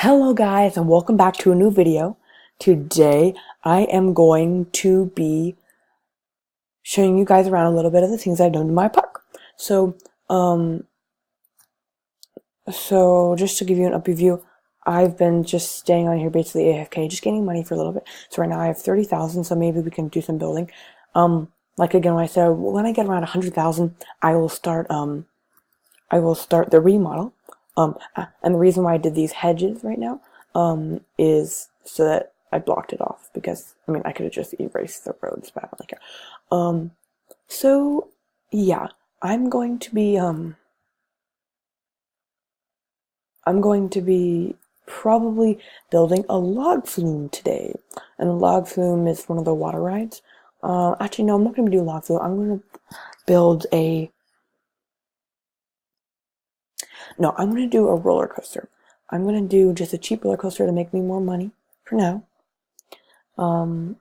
Hello guys, and welcome back to a new video. Today I am going to be showing you guys around a little bit of the things I've done in my park. So just to give you an update view, I've been just staying on here basically AFK, just getting money for a little bit. So right now I have 30,000, so maybe we can do some building. Like again, when I said when I get around 100,000, I will start the remodel. And the reason why I did these hedges right now, is so that I blocked it off, because, I mean, I could have just erased the roads, but I don't like it. So, yeah, I'm going to be probably building a log flume today. And a log flume is one of the water rides. Actually, no, I'm not going to do a log flume. I'm going to build I'm going to do a roller coaster. I'm going to do just a cheap roller coaster to make me more money for now. So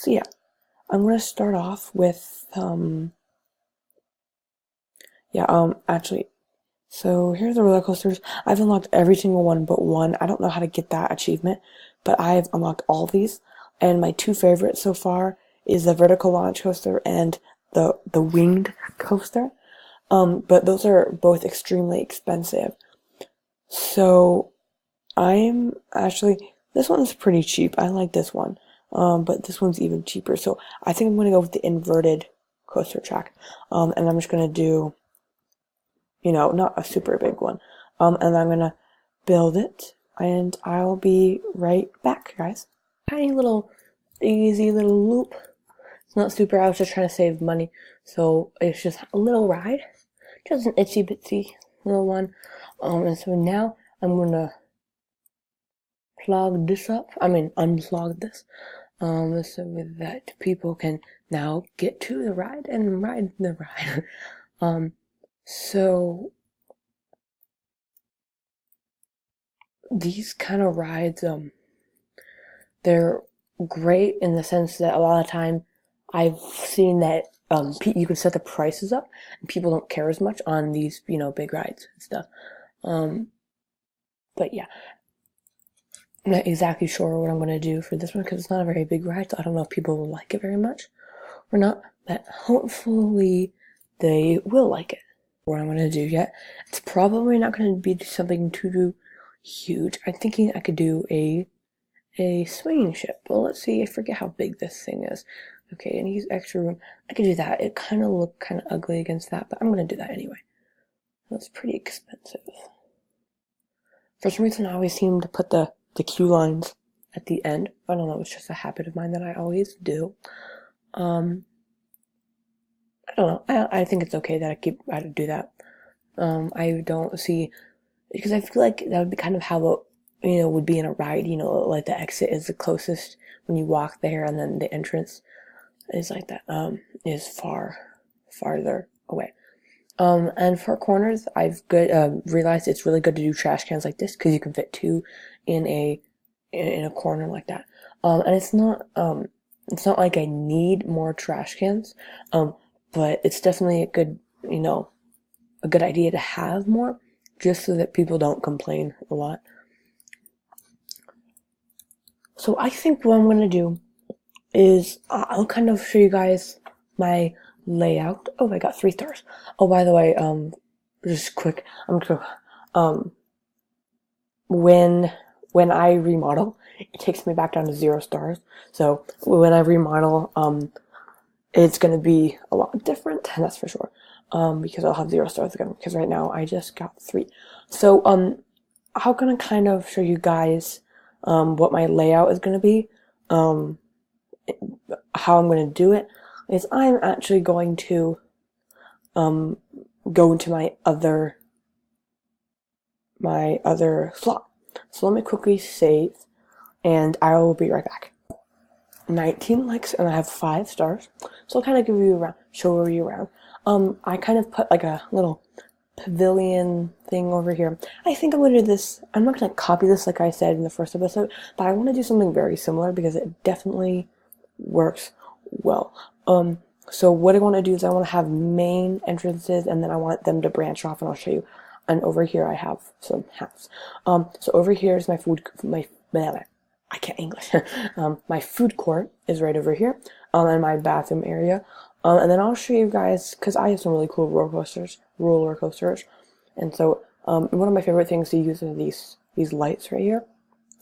yeah, I'm going to start off with, actually, so here's the roller coasters. I've unlocked every single one but one. I don't know how to get that achievement, but I've unlocked all these. And my two favorites so far is the vertical launch coaster and the winged coaster. But those are both extremely expensive. So this one's pretty cheap. I like this one. But this one's even cheaper. So I think I'm going to go with the inverted coaster track. And I'm just going to do, not a super big one. And I'm going to build it, and I'll be right back, guys. Tiny little, easy little loop. It's not super, I was just trying to save money. So it's just a little ride. Just an itsy bitsy little one. And so now I'm gonna unplug this, so with that people can now get to the ride and ride the ride. So these kind of rides, they're great in the sense that a lot of time I've seen that you can set the prices up and people don't care as much on these, big rides and stuff. But yeah, I'm not exactly sure what I'm going to do for this one because it's not a very big ride, so I don't know if people will like it very much or not, but hopefully they will like it. What I'm going to do yet, it's probably not going to be something too huge. I'm thinking I could do a swinging ship. Well, let's see, I forget how big this thing is. Okay, and use extra room. I could do that. It kind of looked kind of ugly against that, but I'm going to do that anyway. That's pretty expensive. For some reason, I always seem to put the queue lines at the end. I don't know, it's just a habit of mine that I always do. I don't know. I think it's okay that I do that. I don't see, because I feel like that would be kind of how it would be in a ride, like the exit is the closest when you walk there, and then the entrance is like that, is farther away. And for corners, I've realized it's really good to do trash cans like this, because you can fit two in a corner like that. And it's not like I need more trash cans, but it's definitely a good idea to have more, just so that people don't complain a lot. So I think what I'm going to do is I'll kind of show you guys my layout. Oh, I got 3 stars. Oh, by the way, just quick, I'm gonna, when I remodel, it takes me back down to 0 stars. So when I remodel, it's gonna be a lot different, that's for sure. Because I'll have 0 stars again, because right now I just got 3. So, I'm gonna kind of show you guys, what my layout is gonna be. How I'm going to do it is I'm actually going to go into my other slot. So let me quickly save, and I will be right back. 19 likes, and I have 5 stars. So I'll kind of show you around. I kind of put like a little pavilion thing over here. I think I'm going to do this. I'm not going to copy this like I said in the first episode, but I want to do something very similar because it definitely works well. So what I want to do is I want to have main entrances, and then I want them to branch off, and I'll show you. And over here I have some hats. So over here is my I can't English. My food court is right over here, and my bathroom area. And then I'll show you guys, because I have some really cool roller coasters. And so, one of my favorite things to use are these lights right here.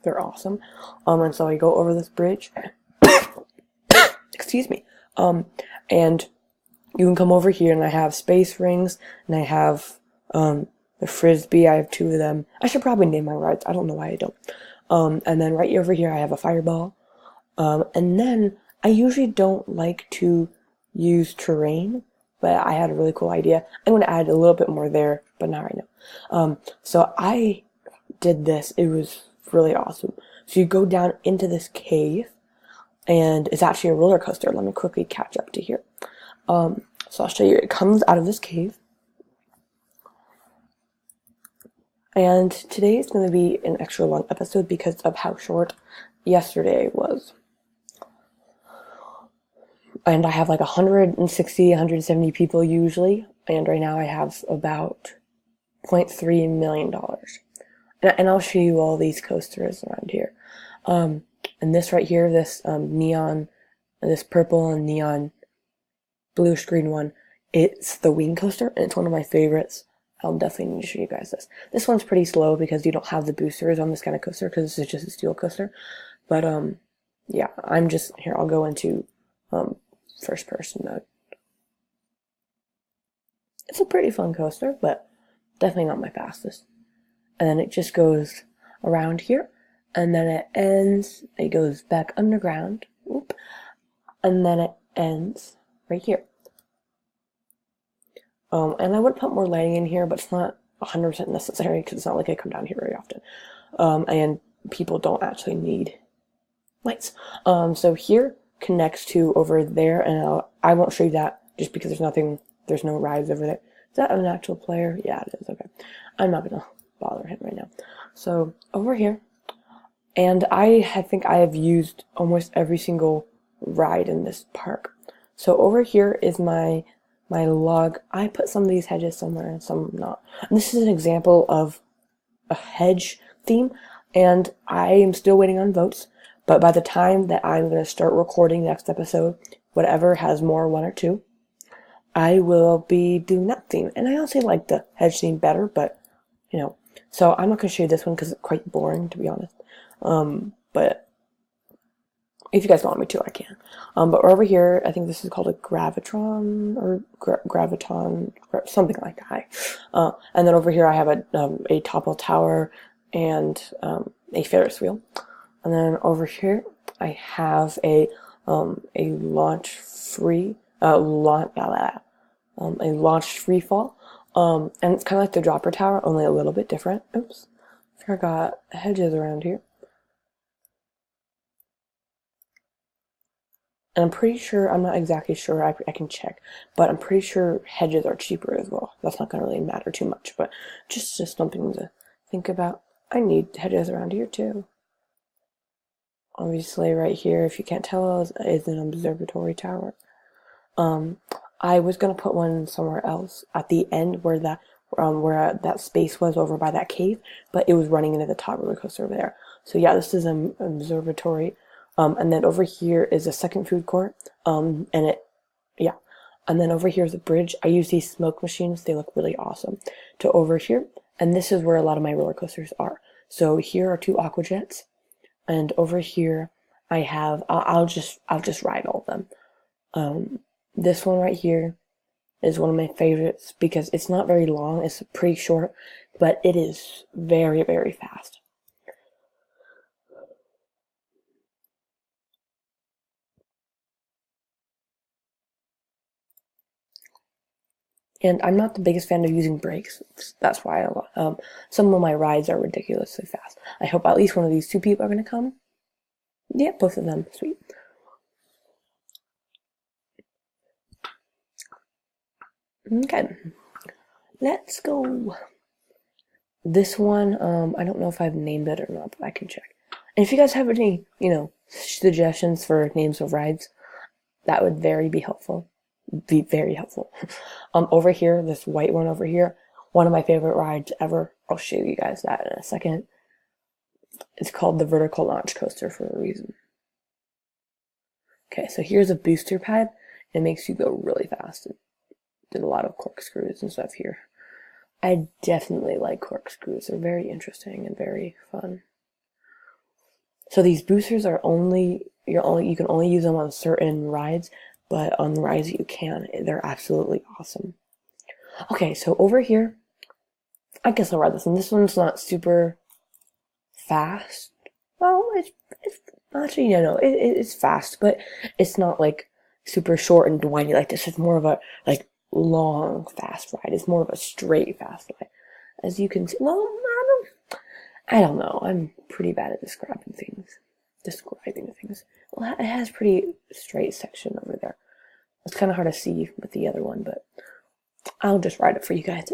They're awesome. And so I go over this bridge. Excuse me. And you can come over here, and I have space rings, and I have, the frisbee. I have 2 of them. I should probably name my rides. I don't know why I don't. And then right over here, I have a fireball. And then I usually don't like to use terrain, but I had a really cool idea. I'm going to add a little bit more there, but not right now. So I did this. It was really awesome. So you go down into this cave, and it's actually a roller coaster. Let me quickly catch up to here. So I'll show you. It comes out of this cave. And today is going to be an extra long episode because of how short yesterday was. And I have like 160, 170 people usually. And right now I have about $0.3 million. And I'll show you all these coasters around here. And this right here, this neon, this purple and neon blue screen one, it's the wing coaster, and it's one of my favorites. I'll definitely need to show you guys this. This one's pretty slow because you don't have the boosters on this kind of coaster because this is just a steel coaster. But, yeah, here, I'll go into, first person mode. It's a pretty fun coaster, but definitely not my fastest. And then it just goes around here, and then it goes back underground, and then it ends right here. And I would put more lighting in here, but it's not 100% necessary because it's not like I come down here very often. And people don't actually need lights. So here connects to over there, and I won't show you that just because there's no rides over there. Is that an actual player? Yeah, it is. Okay. I'm not gonna bother him right now. So over here, and I think I have used almost every single ride in this park. So over here is my log. I put some of these hedges somewhere and some not. And this is an example of a hedge theme, and I am still waiting on votes. But by the time that I'm going to start recording next episode, whatever has more 1 or 2, I will be doing that theme. And I also like the hedge theme better, but, so I'm not going to show you this one because it's quite boring, to be honest. But if you guys want me to, I can. But over here, I think this is called a gravitron, or graviton, something like that. And then over here, I have a topple tower and a Ferris wheel. And then over here, I have a launch free fall. And it's kind of like the dropper tower, only a little bit different. Oops, forgot hedges around here. And I'm pretty sure, I'm not exactly sure, I can check, but I'm pretty sure hedges are cheaper as well. That's not going to really matter too much, but just something to think about. I need hedges around here too. Obviously right here, if you can't tell, is an observatory tower. I was going to put one somewhere else at the end where that space was over by that cave, but it was running into the top roller coaster over there. So yeah, this is an observatory. And then over here is a second food court. And then over here is a bridge. I use these smoke machines. They look really awesome. To over here. And this is where a lot of my roller coasters are. So here are 2 aqua jets. And over here I have, I'll just ride all of them. This one right here is one of my favorites because it's not very long. It's pretty short, but it is very, very fast. And I'm not the biggest fan of using brakes. That's why some of my rides are ridiculously fast. I hope at least one of these 2 people are going to come. Yeah, both of them. Sweet. Okay. Let's go. This one, I don't know if I've named it or not, but I can check. And if you guys have any, suggestions for names of rides, that would be very helpful. Over here, this white one over here, one of my favorite rides ever. I'll show you guys that in a second. It's called the vertical launch coaster for a reason. Okay, so here's a booster pad. It makes you go really fast. It did a lot of corkscrews and stuff here. I definitely like corkscrews. They're very interesting and very fun. So these boosters are you can only use them on certain rides, but on the rides that you can, they're absolutely awesome. Okay, so over here, I guess I'll ride this one. This one's not super fast. Well, it's actually, no, it's fast, but it's not like super short and windy like this. It's more of a like long fast ride. It's more of a straight fast ride. As you can see, well, I don't know. I'm pretty bad at describing things. Well, it has pretty straight section over there. It's kind of hard to see with the other one, but I'll just ride it for you guys.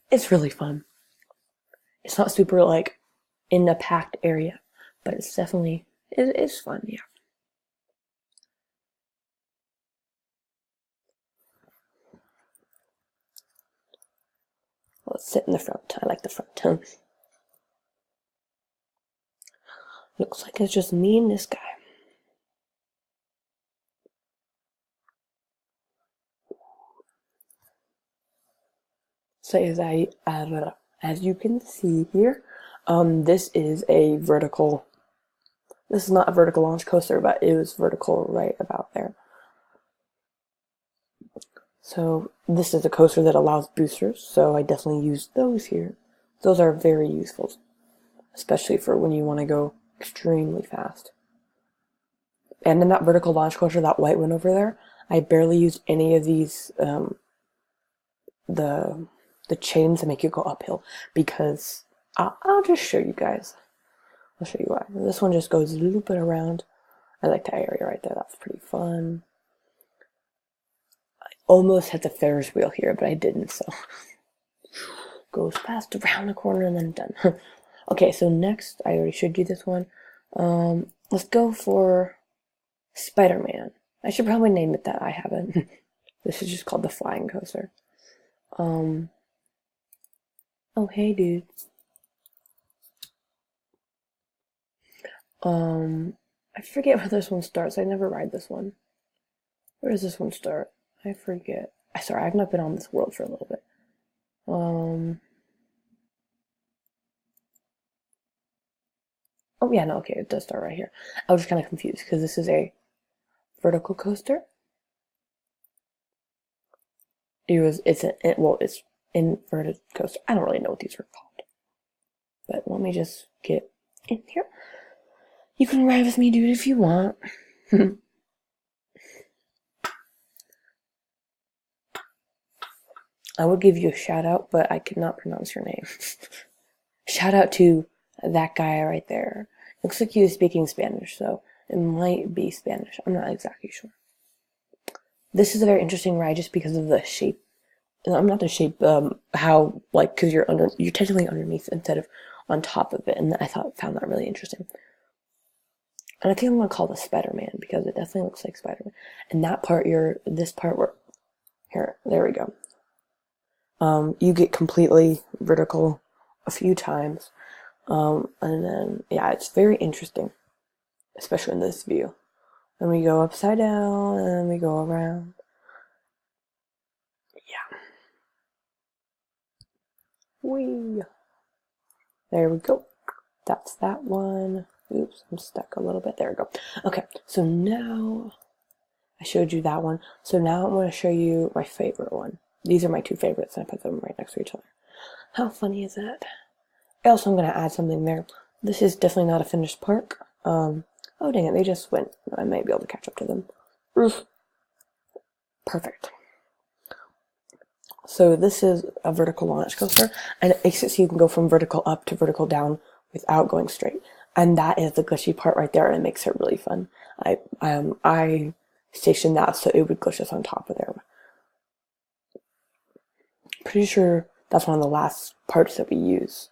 It's really fun. It's not super like in a packed area, but it's definitely it's fun. Yeah. Let's sit in the front. I like the front. Looks like it's just me and this guy. So as you can see here, this is not a vertical launch coaster, but it was vertical right about there. So this is a coaster that allows boosters, so I definitely use those here. Those are very useful, especially for when you want to go extremely fast. And in that vertical launch coaster, that white one over there, I barely used any of these, the chains that make you go uphill, because I'll just show you guys. I'll show you why. This one just goes looping around. I like that area right there. That's pretty fun. I almost hit the Ferris wheel here, but I didn't, so. Goes past around the corner and then done. Okay, so next, I already showed you this one. Let's go for Spider-Man. I should probably name it that. I haven't. This is just called the Flying Coaster. Oh, hey, dude. I forget where this one starts. I never ride this one. Where does this one start? I forget. Sorry, I've not been on this world for a little bit. Oh yeah, no, okay, it does start right here. I was just kind of confused because this is a vertical coaster. It's inverted coaster. I don't really know what these are called. But let me just get in here. You can ride with me, dude, if you want. I would give you a shout out, but I could not pronounce your name. Shout out to that guy right there. Looks like he was speaking Spanish, so it might be Spanish. I'm not exactly sure. This is a very interesting ride just because of the shape. I'm not the shape, how, like, because you're technically underneath instead of on top of it, and I found that really interesting. And I think I'm gonna call this Spider-Man because it definitely looks like Spider-Man. And that part, this part where, there we go. You get completely vertical a few times. And then, yeah, it's very interesting, especially in this view. Then we go upside down, and then we go around. Yeah. Whee! There we go. That's that one. Oops, I'm stuck a little bit. There we go. Okay, so now I showed you that one. So now I'm going to show you my favorite one. These are my two favorites, and I put them right next to each other. How funny is that? Also, I'm going to add something there. This is definitely not a finished park. Oh, dang it, they just went. I might be able to catch up to them. Oof. Perfect. So this is a vertical launch coaster, and it makes it so you can go from vertical up to vertical down without going straight. And that is the glitchy part right there, and it makes it really fun. I stationed that so it would glitch us on top of there. Pretty sure that's one of the last parts that we use.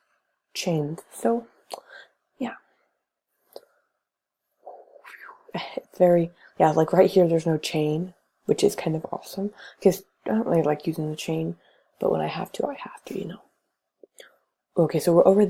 Chains. So, yeah. It's very, yeah, like right here there's no chain, which is kind of awesome, because I don't really like using the chain but when I have to, you know. Okay, so we're over